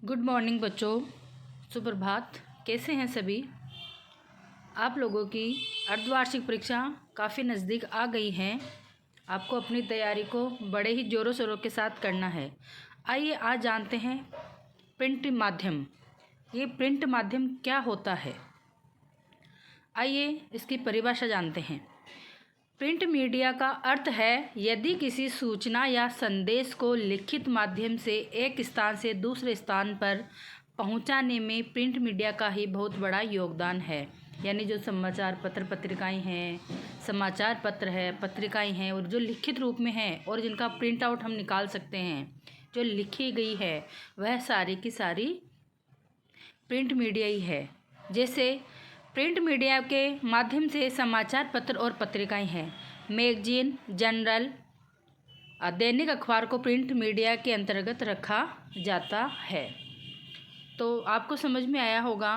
Good morning बच्चों, सुप्रभात। कैसे हैं सभी? आप लोगों की अर्धवार्षिक परीक्षा काफ़ी नज़दीक आ गई हैं। आपको अपनी तैयारी को बड़े ही ज़ोरों शोरों के साथ करना है। आइए आज जानते हैं प्रिंट माध्यम। ये प्रिंट माध्यम क्या होता है? आइए इसकी परिभाषा जानते हैं। प्रिंट मीडिया का अर्थ है यदि किसी सूचना या संदेश को लिखित माध्यम से एक स्थान से दूसरे स्थान पर पहुंचाने में प्रिंट मीडिया का ही बहुत बड़ा योगदान है। यानी जो समाचार पत्र पत्रिकाएं हैं, समाचार पत्र है, पत्रिकाएं हैं और जो लिखित रूप में हैं और जिनका प्रिंट आउट हम निकाल सकते हैं, जो लिखी गई है वह सारी की सारी प्रिंट मीडिया ही है। जैसे प्रिंट मीडिया के माध्यम से समाचार पत्र और पत्रिकाएं हैं, मैगजीन, जर्नल, दैनिक अखबार को प्रिंट मीडिया के अंतर्गत रखा जाता है। तो आपको समझ में आया होगा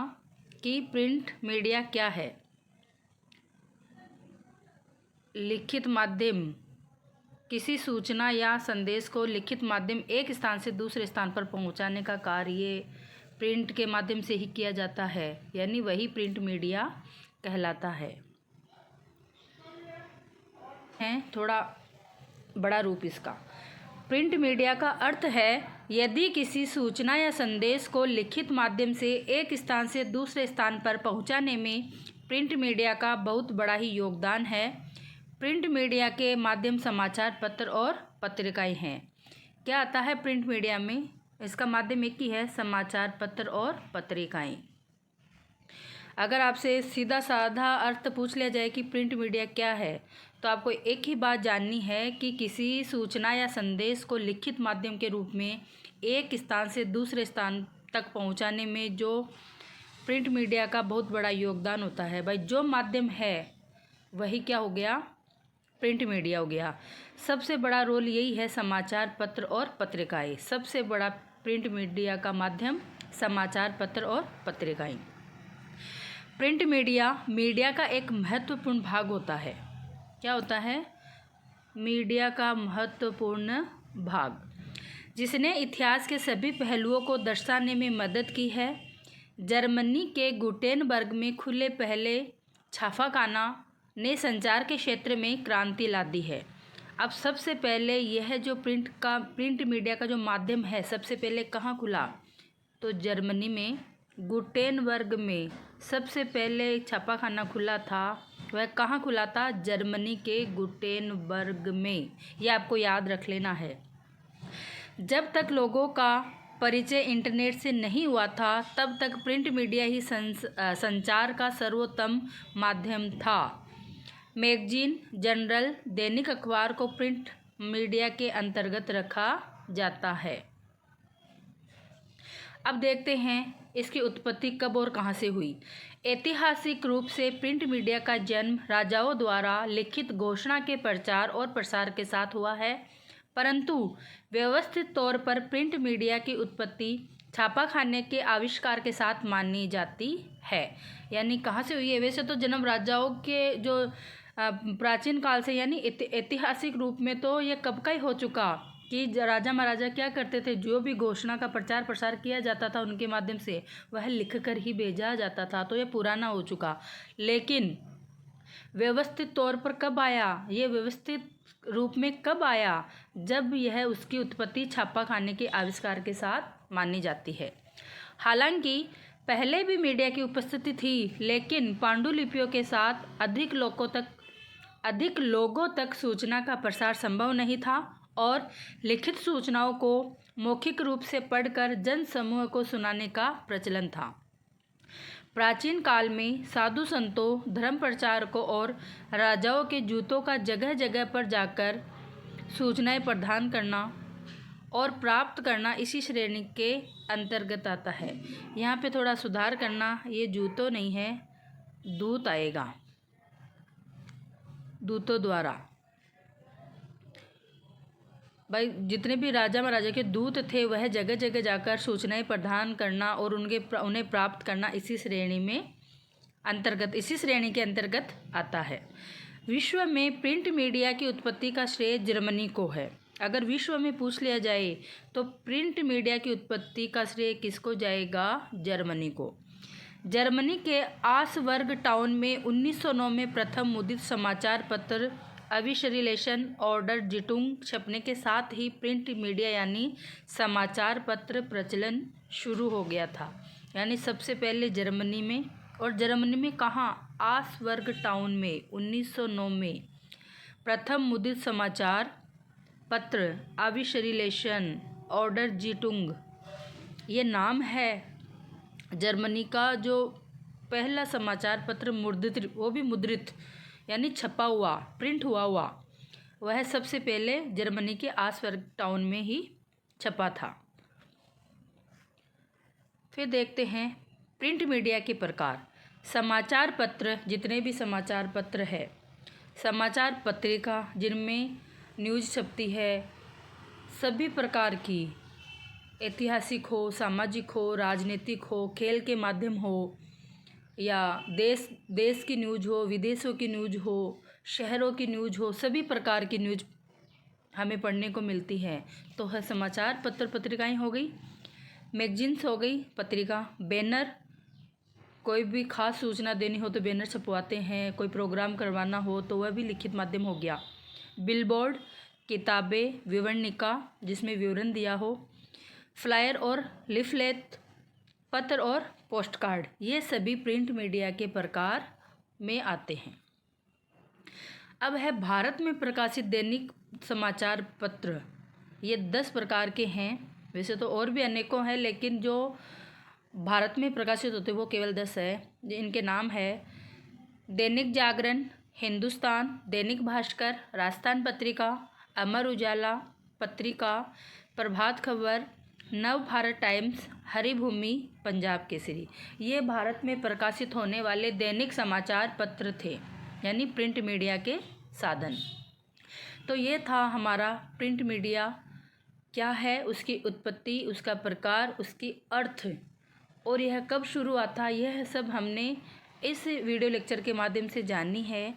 कि प्रिंट मीडिया क्या है। लिखित माध्यम, किसी सूचना या संदेश को लिखित माध्यम एक स्थान से दूसरे स्थान पर पहुंचाने का कार्य प्रिंट के माध्यम से ही किया जाता है, यानी वही प्रिंट मीडिया कहलाता है। थोड़ा बड़ा रूप इसका। प्रिंट मीडिया का अर्थ है यदि किसी सूचना या संदेश को लिखित माध्यम से एक स्थान से दूसरे स्थान पर पहुंचाने में प्रिंट मीडिया का बहुत बड़ा ही योगदान है। प्रिंट मीडिया के माध्यम समाचार पत्र और पत्रिकाएं हैं। क्या आता है प्रिंट मीडिया में? इसका माध्यम एक ही है, समाचार पत्र और पत्रिकाएं। अगर आपसे सीधा साधा अर्थ पूछ लिया जाए कि प्रिंट मीडिया क्या है, तो आपको एक ही बात जाननी है कि किसी सूचना या संदेश को लिखित माध्यम के रूप में एक स्थान से दूसरे स्थान तक पहुंचाने में जो प्रिंट मीडिया का बहुत बड़ा योगदान होता है। भाई जो माध्यम है वही क्या हो गया? प्रिंट मीडिया हो गया। सबसे बड़ा रोल यही है, समाचार पत्र और पत्रिकाएं। सबसे बड़ा प्रिंट मीडिया का माध्यम समाचार पत्र और पत्रिकाएं। प्रिंट मीडिया का एक महत्वपूर्ण भाग होता है। क्या होता है? मीडिया का महत्वपूर्ण भाग, जिसने इतिहास के सभी पहलुओं को दर्शाने में मदद की है। जर्मनी के गुटेनबर्ग में खुले पहले छापाखाना ने संचार के क्षेत्र में क्रांति ला दी है। अब सबसे पहले यह जो प्रिंट मीडिया का जो माध्यम है, सबसे पहले कहाँ खुला? तो जर्मनी में गुटेनबर्ग में सबसे पहले छापाखाना खुला था। वह कहाँ खुला था? जर्मनी के गुटेनबर्ग में। यह आपको याद रख लेना है। जब तक लोगों का परिचय इंटरनेट से नहीं हुआ था, तब तक प्रिंट मीडिया ही संचार का सर्वोत्तम माध्यम था। मैगजीन, जर्नल, दैनिक अखबार को प्रिंट मीडिया के अंतर्गत रखा जाता है। अब देखते हैं इसकी उत्पत्ति कब और कहाँ से हुई। ऐतिहासिक रूप से प्रिंट मीडिया का जन्म राजाओं द्वारा लिखित घोषणा के प्रचार और प्रसार के साथ हुआ है, परंतु व्यवस्थित तौर पर प्रिंट मीडिया की उत्पत्ति छापाखाने के आविष्कार के साथ मानी जाती है। यानी कहाँ से हुई है? वैसे तो जन्म राजाओं के जो प्राचीन काल से, यानी ऐतिहासिक रूप में तो ये कब का ही हो चुका कि राजा महाराजा क्या करते थे, जो भी घोषणा का प्रचार प्रसार किया जाता था उनके माध्यम से वह लिख कर ही भेजा जाता था। तो ये पुराना हो चुका। लेकिन व्यवस्थित तौर पर कब आया? ये व्यवस्थित रूप में कब आया? जब यह उसकी उत्पत्ति छापाखाने के आविष्कार के साथ मानी जाती है। हालांकि पहले भी मीडिया की उपस्थिति थी, लेकिन पांडुलिपियों के साथ अधिक लोगों तक सूचना का प्रसार संभव नहीं था और लिखित सूचनाओं को मौखिक रूप से पढ़कर जन समूह को सुनाने का प्रचलन था। प्राचीन काल में साधु संतों, धर्म प्रचारकों और राजाओं के दूतों का जगह जगह पर जाकर सूचनाएं प्रदान करना और प्राप्त करना इसी श्रेणी के अंतर्गत आता है। यहाँ पे थोड़ा सुधार करना, ये जूतों नहीं है, दूत आएगा, दूतों द्वारा। भाई जितने भी राजा महाराजा के दूत थे वह जगह जगह जाकर सूचनाएं प्रदान करना और उन्हें प्राप्त करना इसी श्रेणी के अंतर्गत आता है। विश्व में प्रिंट मीडिया की उत्पत्ति का श्रेय जर्मनी को है। अगर विश्व में पूछ लिया जाए तो प्रिंट मीडिया की उत्पत्ति का श्रेय किसको जाएगा? जर्मनी को। जर्मनी के आसवर्ग टाउन में 1909 में प्रथम मुद्रित समाचार पत्र अविशरिलेशन ऑर्डर जिटुंग छपने के साथ ही प्रिंट मीडिया यानी समाचार पत्र प्रचलन शुरू हो गया था। यानी सबसे पहले जर्मनी में, और जर्मनी में कहाँ? आसवर्ग टाउन में 1909 में प्रथम मुद्रित समाचार पत्र अविशरिलेशन ऑर्डर जिटुंग, ये नाम है जर्मनी का जो पहला समाचार पत्र मुद्रित, वो भी मुद्रित यानी छपा हुआ, प्रिंट हुआ वह सबसे पहले जर्मनी के आसवर्ग टाउन में ही छपा था। फिर देखते हैं प्रिंट मीडिया के प्रकार। समाचार पत्र, जितने भी समाचार पत्र है, समाचार पत्रिका जिनमें न्यूज़ छपती है, सभी प्रकार की, ऐतिहासिक हो, सामाजिक हो, राजनीतिक हो, खेल के माध्यम हो, या देश की न्यूज़ हो, विदेशों की न्यूज़ हो, शहरों की न्यूज़ हो, सभी प्रकार की न्यूज़ हमें पढ़ने को मिलती है। तो है समाचार पत्र पत्रिकाएं हो गई। मैगजीन्स हो गई पत्रिका। बैनर, कोई भी खास सूचना देनी हो तो बैनर छपवाते हैं, कोई प्रोग्राम करवाना हो तो वह भी लिखित माध्यम हो गया। बिलबोर्ड, किताबें, विवरणिका जिसमें विवरण दिया हो, फ्लायर और लिफलेट, पत्र और पोस्टकार्ड, ये सभी प्रिंट मीडिया के प्रकार में आते हैं। अब है भारत में प्रकाशित दैनिक समाचार पत्र। ये 10 प्रकार के हैं, वैसे तो और भी अनेकों हैं, लेकिन जो भारत में प्रकाशित होते वो केवल 10 है। इनके नाम है दैनिक जागरण, हिंदुस्तान, दैनिक भास्कर, राजस्थान पत्रिका, अमर उजाला पत्रिका, प्रभात खबर, नव भारत टाइम्स, हरिभूमि, पंजाब केसरी। ये भारत में प्रकाशित होने वाले दैनिक समाचार पत्र थे, यानी प्रिंट मीडिया के साधन। तो ये था हमारा प्रिंट मीडिया क्या है, उसकी उत्पत्ति, उसका प्रकार, उसकी अर्थ, और यह कब शुरू हुआ था, यह सब हमने इस वीडियो लेक्चर के माध्यम से जानी है।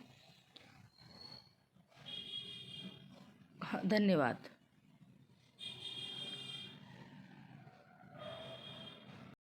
धन्यवाद।